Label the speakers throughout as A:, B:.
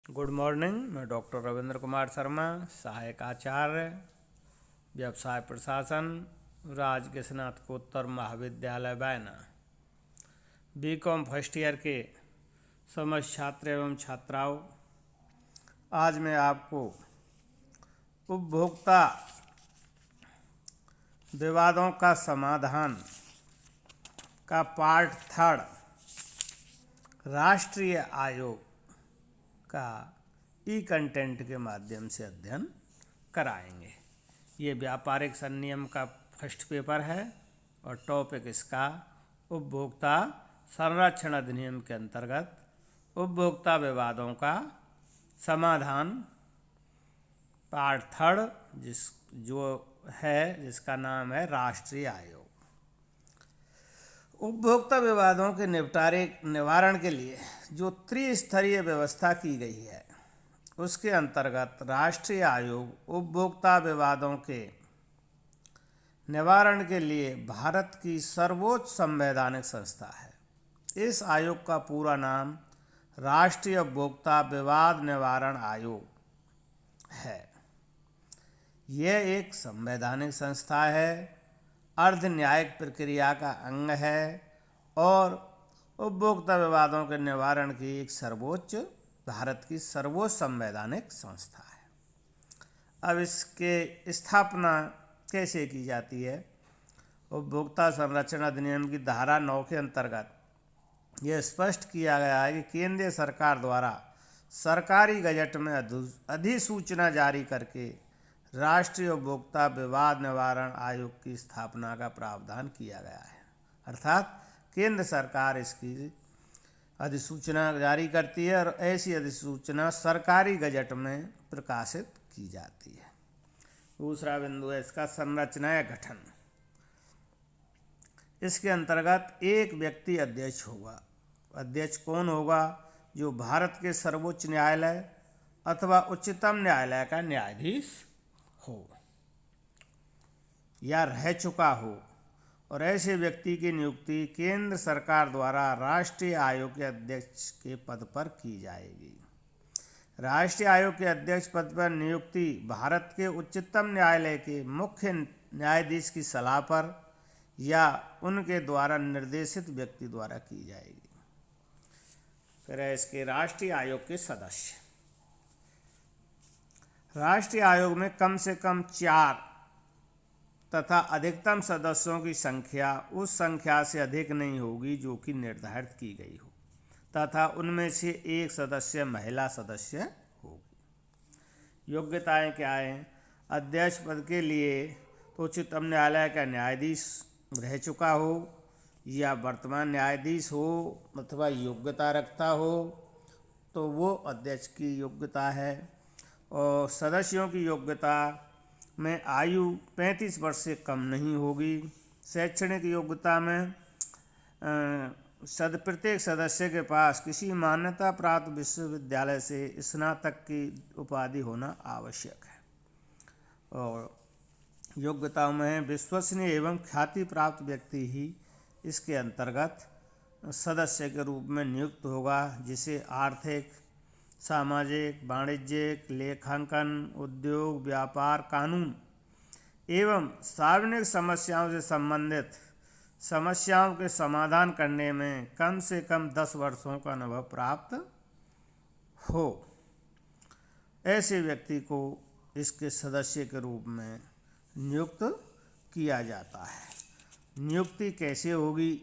A: Good morning. मैं doctor Ravindra Kumar Sharma, सहायक आचार्य, व्यवसाय प्रशासन, राजकीय स्नातकोत्तर महाविद्यालय बैना, बीकॉम फर्स्ट ईयर के समस्त छात्र एवं छात्राओं, आज मैं आपको उपभोक्ता विवादों का समाधान का पार्ट थर्ड राष्ट्रीय आयोग का ई कंटेंट के माध्यम से अध्ययन कराएंगे। ये व्यापारिक संनियम का फर्स्ट पेपर है और टॉपिक इसका उपभोक्ता संरक्षण अधिनियम के अंतर्गत उपभोक्ता विवादों का समाधान पार्ट थर्ड जिसका नाम है राष्ट्रीय आयोग। उपभोक्ता विवादों के निवारण के लिए जो त्रिस्तरीय व्यवस्था की गई है उसके अंतर्गत राष्ट्रीय आयोग उपभोक्ता विवादों के निवारण के लिए भारत की सर्वोच्च संवैधानिक संस्था है। इस आयोग का पूरा नाम राष्ट्रीय उपभोक्ता विवाद निवारण आयोग है। यह एक संवैधानिक संस्था है, अर्ध न्यायिक प्रक्रिया का अंग है और उपभोक्ता विवादों के निवारण की एक भारत की सर्वोच्च संवैधानिक संस्था है। अब इसके स्थापना कैसे की जाती है? उपभोक्ता संरक्षण अधिनियम की धारा 9 के अंतर्गत यह स्पष्ट किया गया है कि केंद्रीय सरकार द्वारा सरकारी गजट में अधिसूचना जारी करके राष्ट्रीय उपभोक्ता विवाद निवारण आयोग की स्थापना का प्रावधान किया गया है। अर्थात केंद्र सरकार इसकी अधिसूचना जारी करती है और ऐसी अधिसूचना सरकारी गजट में प्रकाशित की जाती है। दूसरा बिंदु है इसका संरचना या गठन। इसके अंतर्गत एक व्यक्ति अध्यक्ष होगा। अध्यक्ष कौन होगा? जो भारत के सर्वोच्च न्यायालय अथवा उच्चतम न्यायालय का न्यायाधीश हो या रह चुका हो, और ऐसे व्यक्ति की नियुक्ति केंद्र सरकार द्वारा राष्ट्रीय आयोग के अध्यक्ष के पद पर की जाएगी। राष्ट्रीय आयोग के अध्यक्ष पद पर नियुक्ति भारत के उच्चतम न्यायालय के मुख्य न्यायाधीश की सलाह पर या उनके द्वारा निर्देशित व्यक्ति द्वारा की जाएगी। फिर है इसके राष्ट्रीय आयोग के सदस्य। राष्ट्रीय आयोग में कम से कम 4 तथा अधिकतम सदस्यों की संख्या उस संख्या से अधिक नहीं होगी जो कि निर्धारित की गई हो, तथा उनमें से एक सदस्य महिला सदस्य होगी। योग्यताएं क्या हैं? अध्यक्ष पद के लिए तो उच्चतम न्यायालय का न्यायाधीश रह चुका हो या वर्तमान न्यायाधीश हो अथवा योग्यता रखता हो तो वो अध्यक्ष की योग्यता है। और सदस्यों की योग्यता में आयु 35 वर्ष से कम नहीं होगी। शैक्षणिक योग्यता में प्रत्येक सदस्य के पास किसी मान्यता प्राप्त विश्वविद्यालय से स्नातक की उपाधि होना आवश्यक है। और योग्यताओं में विश्वसनीय एवं ख्याति प्राप्त व्यक्ति ही इसके अंतर्गत सदस्य के रूप में नियुक्त होगा, जिसे आर्थिक, सामाजिक, वाणिज्यिक, लेखांकन, उद्योग, व्यापार, कानून एवं सार्वजनिक समस्याओं से संबंधित समस्याओं के समाधान करने में कम से कम 10 वर्षों का अनुभव प्राप्त हो। ऐसे व्यक्ति को इसके सदस्य के रूप में नियुक्त किया जाता है। नियुक्ति कैसे होगी?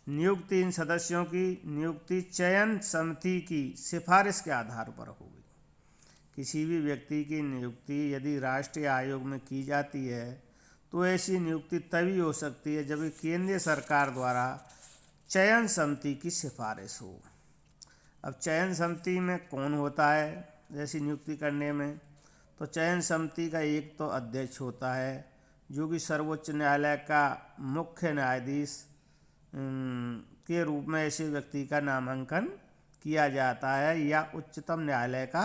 A: नियुक्ति इन सदस्यों की नियुक्ति चयन समिति की सिफारिश के आधार पर होगी। किसी भी व्यक्ति की नियुक्ति यदि राष्ट्रीय आयोग में की जाती है तो ऐसी नियुक्ति तभी हो सकती है जब केंद्रीय सरकार द्वारा चयन समिति की सिफारिश हो। अब चयन समिति में कौन होता है ऐसी नियुक्ति करने में? तो चयन समिति का एक तो अध्यक्ष होता है जो कि सर्वोच्च न्यायालय का मुख्य न्यायाधीश के रूप में ऐसे व्यक्ति का नामांकन किया जाता है या उच्चतम न्यायालय का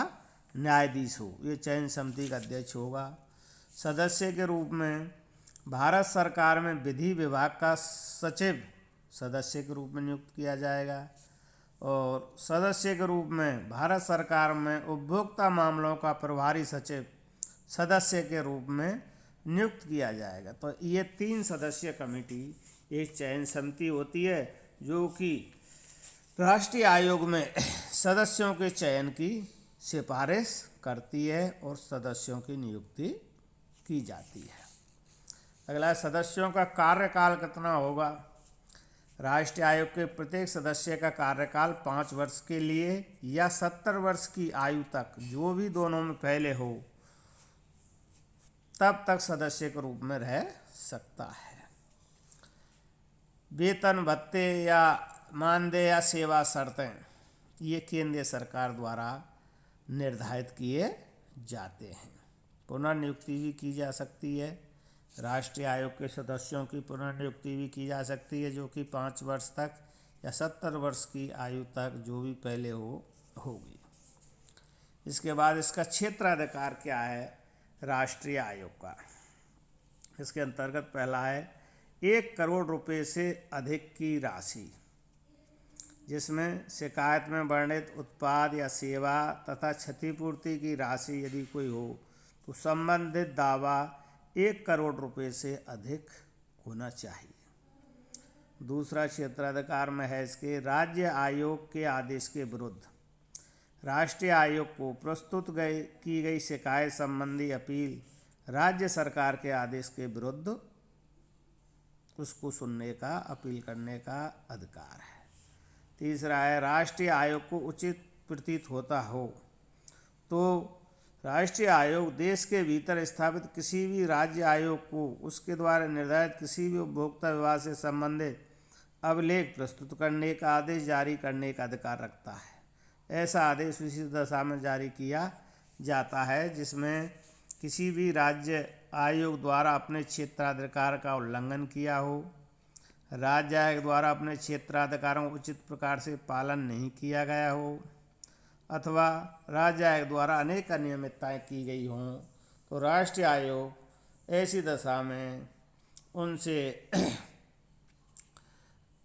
A: न्यायाधीश हो, ये चयन समिति का अध्यक्ष होगा। सदस्य के रूप में भारत सरकार में विधि विभाग का सचिव सदस्य के रूप में नियुक्त किया जाएगा। और सदस्य के रूप में भारत सरकार में उपभोक्ता मामलों का प्रभारी सचिव सदस्य के रूप में नियुक्त किया जाएगा। तो ये 3 सदस्यीय कमेटी एक चयन समिति होती है जो कि राष्ट्रीय आयोग में सदस्यों के चयन की सिफारिश करती है और सदस्यों की नियुक्ति की जाती है। अगला, सदस्यों का कार्यकाल कितना होगा। राष्ट्रीय आयोग के प्रत्येक सदस्य का कार्यकाल 5 वर्ष के लिए या 70 वर्ष की आयु तक, जो भी दोनों में पहले हो, तब तक सदस्य के रूप में रह सकता है। वेतन भत्ते या मानदेय या सेवा शर्तें ये केंद्रीय सरकार द्वारा निर्धारित किए जाते हैं। पुनर्नियुक्ति भी की जा सकती है। राष्ट्रीय आयोग के सदस्यों की पुनर्नियुक्ति भी की जा सकती है, जो कि 5 वर्ष तक या 70 वर्ष की आयु तक जो भी पहले होगी। इसके बाद इसका क्षेत्राधिकार क्या है राष्ट्रीय आयोग का। इसके अंतर्गत पहला है 1 करोड़ रुपए से अधिक की राशि, जिसमें शिकायत में वर्णित उत्पाद या सेवा तथा क्षतिपूर्ति की राशि यदि कोई हो तो संबंधित दावा 1 करोड़ रुपए से अधिक होना चाहिए। दूसरा क्षेत्राधिकार में है इसके राज्य आयोग के आदेश के विरुद्ध राष्ट्रीय आयोग को प्रस्तुत की गई शिकायत संबंधी अपील राज्य सरकार के आदेश के विरुद्ध उसको सुनने का, अपील करने का अधिकार है। तीसरा है राष्ट्रीय आयोग को उचित प्रतीत होता हो तो राष्ट्रीय आयोग देश के भीतर स्थापित किसी भी राज्य आयोग को उसके द्वारा निर्धारित किसी भी उपभोक्ता विवाद से संबंधित अभिलेख प्रस्तुत करने का आदेश जारी करने का अधिकार रखता है। ऐसा आदेश उसी दशा में जारी किया जाता है जिसमें किसी भी राज्य आयोग द्वारा अपने क्षेत्राधिकार का उल्लंघन किया हो, राज्य आयोग द्वारा अपने क्षेत्राधिकारों का उचित प्रकार से पालन नहीं किया गया हो, अथवा राज्य आयोग द्वारा अनेक अनियमितताएं की गई हों, तो राष्ट्रीय आयोग ऐसी दशा में उनसे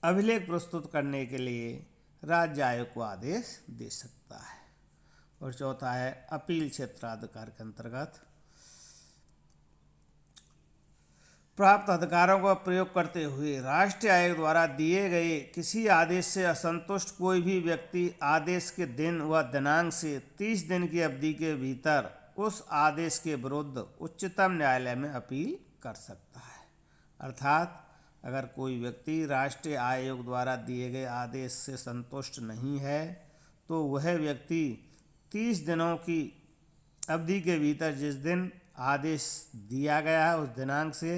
A: अभिलेख प्रस्तुत करने के लिए राज्य आयोग को आदेश दे सकता है। और चौथा है अपील क्षेत्राधिकार के अंतर्गत प्राप्त अधिकारों का प्रयोग करते हुए राष्ट्रीय आयोग द्वारा दिए गए किसी आदेश से असंतुष्ट कोई भी व्यक्ति आदेश के दिन व दिनांक से 30 दिन की अवधि के भीतर उस आदेश के विरुद्ध उच्चतम न्यायालय में अपील कर सकता है। अर्थात अगर कोई व्यक्ति राष्ट्रीय आयोग द्वारा दिए गए आदेश से संतुष्ट नहीं है तो वह व्यक्ति 30 दिनों की अवधि के भीतर जिस दिन आदेश दिया गया है उस दिनांक से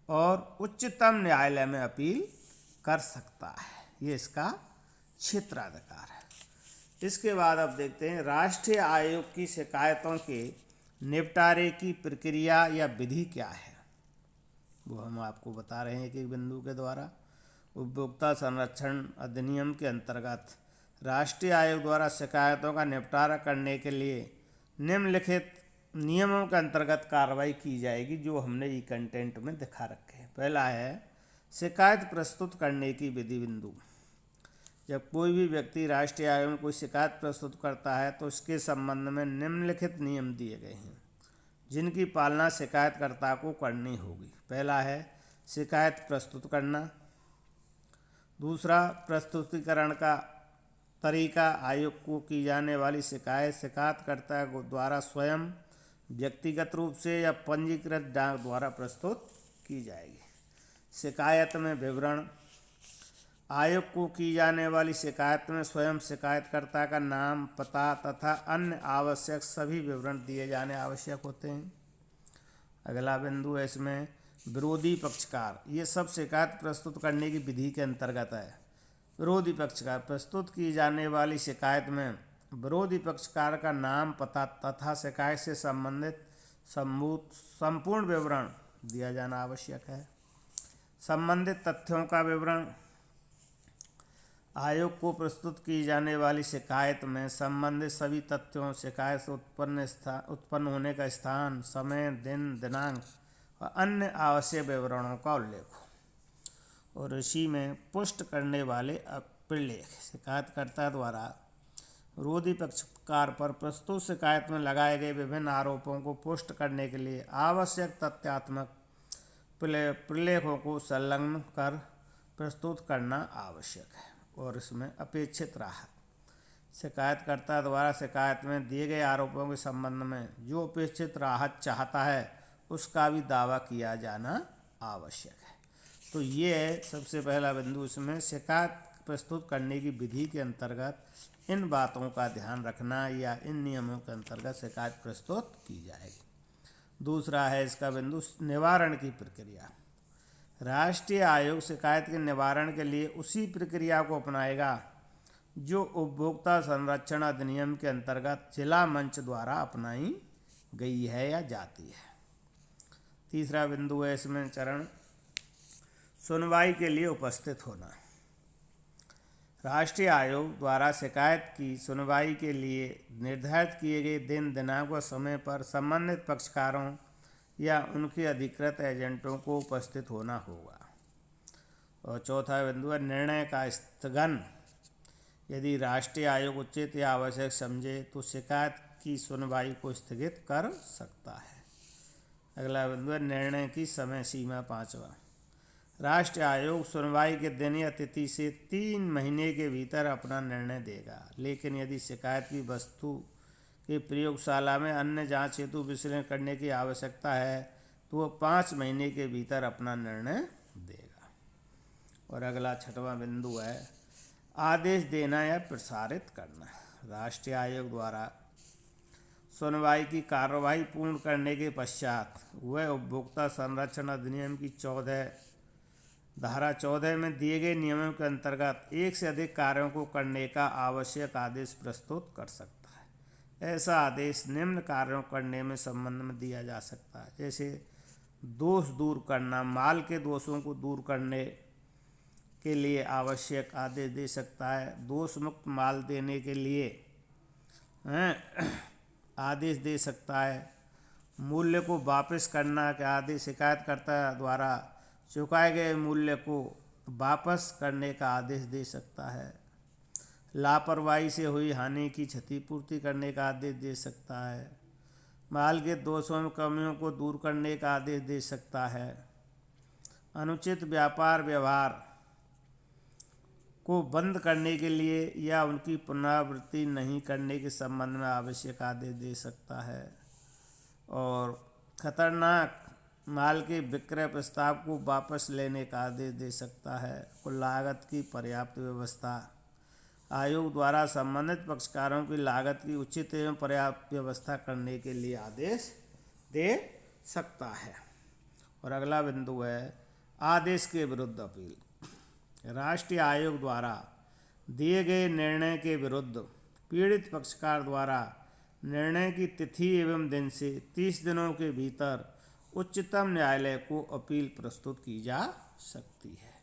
A: और उच्चतम न्यायालय में अपील कर सकता है। ये इसका क्षेत्राधिकार है। इसके बाद अब देखते हैं राष्ट्रीय आयोग की शिकायतों के निपटारे की प्रक्रिया या विधि क्या है। वो हम आपको बता रहे हैं एक बिंदु के द्वारा। उपभोक्ता संरक्षण अधिनियम के अंतर्गत राष्ट्रीय आयोग द्वारा शिकायतों का निपटारा करने के लिए निम्नलिखित नियमों के अंतर्गत कार्रवाई की जाएगी, जो हमने ई कंटेंट में दिखा रखे हैं। पहला है शिकायत प्रस्तुत करने की विधि बिंदु। जब कोई भी व्यक्ति राष्ट्रीय आयोग में कोई शिकायत प्रस्तुत करता है तो उसके संबंध में निम्नलिखित नियम दिए गए हैं जिनकी पालना शिकायतकर्ता को करनी होगी। पहला है शिकायत प्रस्तुत करना। दूसरा, प्रस्तुतिकरण का तरीका आयोग को की जाने वाली शिकायत शिकायतकर्ता द्वारा स्वयं, व्यक्तिगत रूप से या पंजीकृत डाक द्वारा प्रस्तुत की जाएगी। शिकायत में विवरण। आयोग को की जाने वाली शिकायत में स्वयं शिकायतकर्ता का नाम, पता तथा अन्य आवश्यक सभी विवरण दिए जाने आवश्यक होते हैं। अगला बिंदु है इसमें विरोधी पक्षकार। ये सब शिकायत प्रस्तुत करने की विधि के अंतर्गत है। विरोधी पक्षकार प्रस्तुत की जाने वाली शिकायत में विरोधी पक्षकार का नाम, पता तथा शिकायत से संबंधित संपूर्ण विवरण दिया जाना आवश्यक है। संबंधित तथ्यों का विवरण। आयोग को प्रस्तुत की जाने वाली शिकायत में संबंधित सभी तथ्यों, शिकायत से उत्पन्न होने का स्थान, समय, दिन, दिनांक और अन्य आवश्यक विवरणों का उल्लेख हो और इसी में पुष्ट करने वाले प्रलेख शिकायतकर्ता द्वारा विरोधी पक्षकार पर प्रस्तुत शिकायत में लगाए गए विभिन्न आरोपों को पुष्ट करने के लिए आवश्यक तथ्यात्मक प्रलेखों को संलग्न कर प्रस्तुत करना आवश्यक है। और इसमें अपेक्षित राहत शिकायतकर्ता द्वारा शिकायत में दिए गए आरोपों के संबंध में जो अपेक्षित राहत चाहता है उसका भी दावा किया जाना आवश्यक है। तो ये है सबसे पहला बिंदु। इसमें शिकायत प्रस्तुत करने की विधि के अंतर्गत इन बातों का ध्यान रखना या इन नियमों के अंतर्गत शिकायत प्रस्तुत की जाएगी। दूसरा है इसका बिंदु निवारण की प्रक्रिया। राष्ट्रीय आयोग शिकायत के निवारण के लिए उसी प्रक्रिया को अपनाएगा जो उपभोक्ता संरक्षण अधिनियम के अंतर्गत जिला मंच द्वारा अपनाई गई है या जाती है। तीसरा बिंदु है इसमें चरण सुनवाई के लिए उपस्थित होना। राष्ट्रीय आयोग द्वारा शिकायत की सुनवाई के लिए निर्धारित किए गए दिन दिनांक व समय पर संबंधित पक्षकारों या उनके अधिकृत एजेंटों को उपस्थित होना होगा। और चौथा बिंदु है निर्णय का स्थगन। यदि राष्ट्रीय आयोग उचित या आवश्यक समझे तो शिकायत की सुनवाई को स्थगित कर सकता है। अगला बिंदु है निर्णय की समय सीमा। पाँचवा, राष्ट्रीय आयोग सुनवाई के दिन या तिथि से 3 महीने के भीतर अपना निर्णय देगा, लेकिन यदि शिकायत की वस्तु की प्रयोगशाला में अन्य जांच हेतु विश्लेषण करने की आवश्यकता है तो वह 5 महीने के भीतर अपना निर्णय देगा। और अगला छठवां बिंदु है आदेश देना या प्रसारित करना। राष्ट्रीय आयोग द्वारा सुनवाई की कार्रवाई पूर्ण करने के पश्चात वह उपभोक्ता संरक्षण अधिनियम की धारा 14 में दिए गए नियमों के अंतर्गत एक से अधिक कार्यों को करने का आवश्यक आदेश प्रस्तुत कर सकता है। ऐसा आदेश निम्न कार्यों करने में संबंध में दिया जा सकता है, जैसे दोष दूर करना, माल के दोषों को दूर करने के लिए आवश्यक आदेश दे सकता है, दोष मुक्त माल देने के लिए आदेश दे सकता है, मूल्य को वापस करना के आदेश शिकायतकर्ता द्वारा चुकाए गए मूल्य को वापस करने का आदेश दे सकता है, लापरवाही से हुई हानि की क्षतिपूर्ति करने का आदेश दे सकता है, माल के दोषों में कमियों को दूर करने का आदेश दे सकता है, अनुचित व्यापार व्यवहार को बंद करने के लिए या उनकी पुनरावृत्ति नहीं करने के संबंध में आवश्यक आदेश दे सकता है, और खतरनाक माल के विक्रय प्रस्ताव को वापस लेने का आदेश दे सकता है। और लागत की पर्याप्त व्यवस्था। आयोग द्वारा संबंधित पक्षकारों की लागत की उचित एवं पर्याप्त व्यवस्था करने के लिए आदेश दे सकता है। और अगला बिंदु है आदेश के विरुद्ध अपील। राष्ट्रीय आयोग द्वारा दिए गए निर्णय के विरुद्ध पीड़ित पक्षकार द्वारा निर्णय की तिथि एवं दिन से 30 दिनों के भीतर उच्चतम न्यायालय को अपील प्रस्तुत की जा सकती है।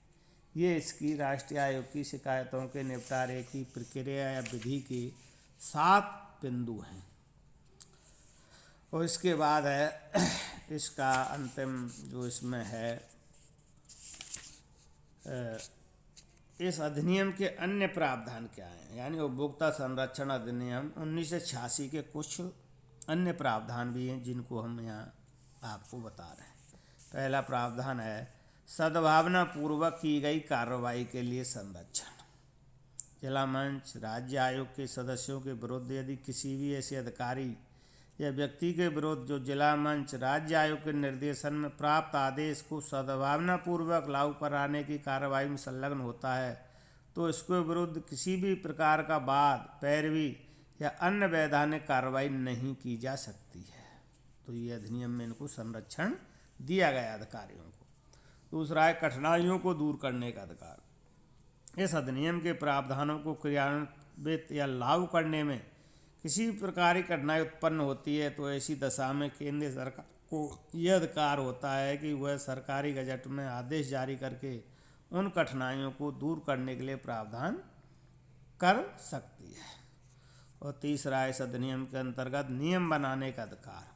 A: ये इसकी राष्ट्रीय आयोग की शिकायतों के निपटारे की प्रक्रिया या विधि के 7 बिंदु हैं। और इसके बाद है इसका अंतिम जो इसमें है इस अधिनियम के अन्य प्रावधान क्या हैं, यानी उपभोक्ता संरक्षण अधिनियम 1986 के कुछ अन्य प्रावधान भी हैं जिनको हम यहाँ आपको बता रहे हैं। पहला प्रावधान है सद्भावना पूर्वक की गई कार्रवाई के लिए संरक्षण। जिला मंच राज्य आयोग के सदस्यों के विरुद्ध यदि किसी भी ऐसे अधिकारी या व्यक्ति के विरुद्ध जो जिला मंच राज्य आयोग के निर्देशन में प्राप्त आदेश को सद्भावना पूर्वक लागू कराने की कार्रवाई में संलग्न होता है तो इसके विरुद्ध किसी भी प्रकार का वाद, पैरवी या अन्य वैधानिक कार्रवाई नहीं की जा सकती है। तो ये अधिनियम में इनको संरक्षण दिया गया अधिकारियों को। दूसरा है कठिनाइयों को दूर करने का अधिकार। इस अधिनियम के प्रावधानों को क्रियान्वित या लागू करने में किसी प्रकार की कठिनाई उत्पन्न होती है तो ऐसी दशा में केंद्र सरकार को यह अधिकार होता है कि वह सरकारी गजट में आदेश जारी करके उन कठिनाइयों को दूर करने के लिए प्रावधान कर सकती है। और तीसरा इस अधिनियम के अंतर्गत नियम बनाने का अधिकार।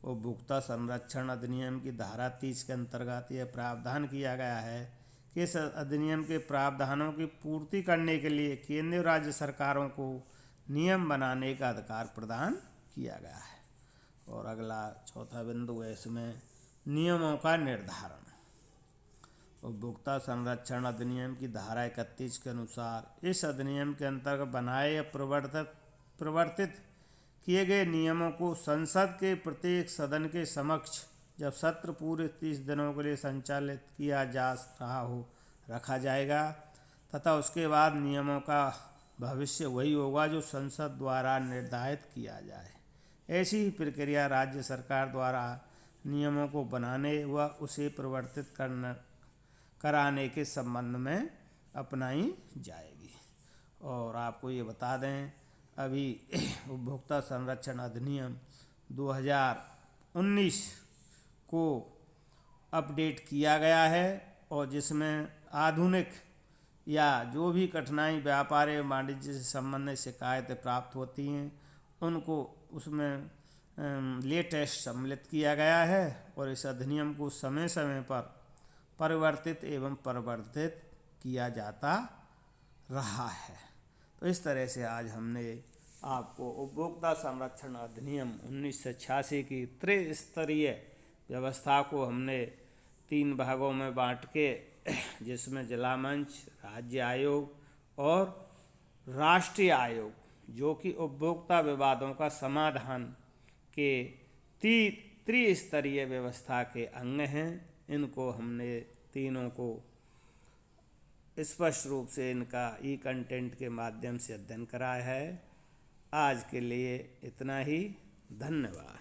A: उपभोक्ता संरक्षण अधिनियम की धारा 30 के अंतर्गत यह प्रावधान किया गया है कि इस अधिनियम के प्रावधानों की पूर्ति करने के लिए केंद्र और राज्य सरकारों को नियम बनाने का अधिकार प्रदान किया गया है। और अगला चौथा बिंदु है इसमें नियमों का निर्धारण। उपभोक्ता संरक्षण अधिनियम की धारा 31 के अनुसार इस अधिनियम के अंतर्गत बनाए या प्रवर्तित किए गए नियमों को संसद के प्रत्येक सदन के समक्ष जब सत्र पूरे 30 दिनों के लिए संचालित किया जा रहा हो रखा जाएगा तथा उसके बाद नियमों का भविष्य वही होगा जो संसद द्वारा निर्धारित किया जाए। ऐसी ही प्रक्रिया राज्य सरकार द्वारा नियमों को बनाने व उसे परिवर्तित कराने के संबंध में अपनाई जाएगी। और आपको ये बता दें, अभी उपभोक्ता संरक्षण अधिनियम 2019 को अपडेट किया गया है और जिसमें आधुनिक या जो भी कठिनाई व्यापार एवं वाणिज्य से संबंधित शिकायतें प्राप्त होती हैं उनको उसमें लेटेस्ट सम्मिलित किया गया है और इस अधिनियम को समय समय पर परिवर्तित एवं परिवर्तित किया जाता रहा है। तो इस तरह से आज हमने आपको उपभोक्ता संरक्षण अधिनियम 1986 की त्रिस्तरीय व्यवस्था को हमने 3 भागों में बांट के, जिसमें जिला मंच, राज्य आयोग और राष्ट्रीय आयोग जो कि उपभोक्ता विवादों का समाधान के त्रिस्तरीय व्यवस्था के अंग हैं, इनको हमने तीनों को स्पष्ट रूप से इनका ई कंटेंट के माध्यम से अध्ययन कराया है। आज के लिए इतना ही। धन्यवाद।